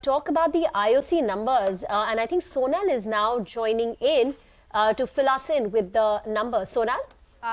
Talk about the IOC numbers, and I think Sonal is now joining in to fill us in with the numbers. Sonal?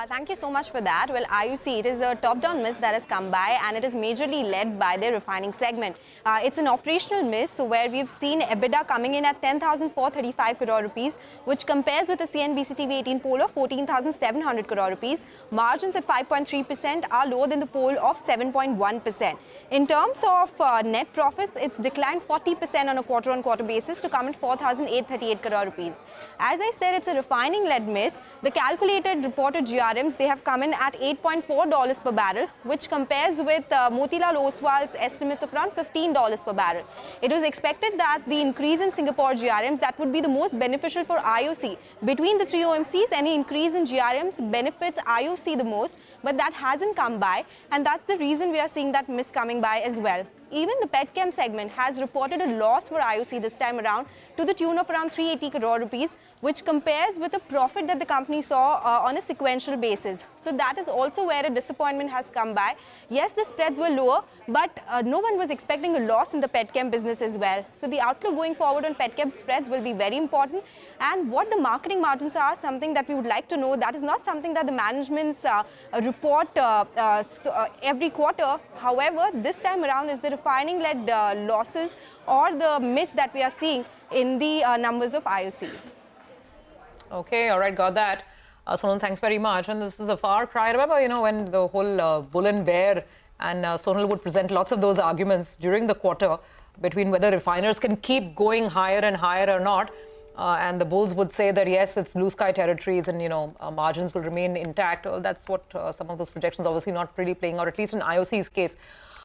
Thank you so much for that. Well, IOC, it is a top-down miss that has come by, and it is majorly led by the refining segment. It's an operational miss where we've seen EBITDA coming in at 10,435 crore rupees, which compares with the CNBC-TV18 poll of 14,700 crore rupees. Margins at 5.3% are lower than the poll of 7.1%. In terms of net profits, it's declined 40% on a quarter-on-quarter basis to come at 4,838 crore rupees. As I said, it's a refining-led miss. The calculated reported GRMs, they have come in at $8.4 per barrel, which compares with Motilal Oswal's estimates of around $15 per barrel. It was expected that the increase in Singapore GRMs, that would be the most beneficial for IOC. Between the three OMCs, any increase in GRMs benefits IOC the most, but that hasn't come by, and that's the reason we are seeing that miss coming by as well. Even the petchem segment has reported a loss for IOC this time around to the tune of around 380 crore rupees, which compares with the profit that the company saw on a sequential basis. So that is also where a disappointment has come by. Yes, the spreads were lower, but no one was expecting a loss in the petchem business as well. So the outlook going forward on petchem spreads will be very important. And what the marketing margins are, something that we would like to know. That is not something that the management's report every quarter. However, this time around is the refining-led losses or the miss that we are seeing in the numbers of IOC. Okay, all right, got that. Sonal, thanks very much. And this is a far cry. Remember, when the whole bull and bear, and Sonal would present lots of those arguments during the quarter between whether refiners can keep going higher and higher or not. And the bulls would say that, yes, it's blue sky territories and, margins will remain intact. Well, that's what some of those projections obviously not really playing out, at least in IOC's case.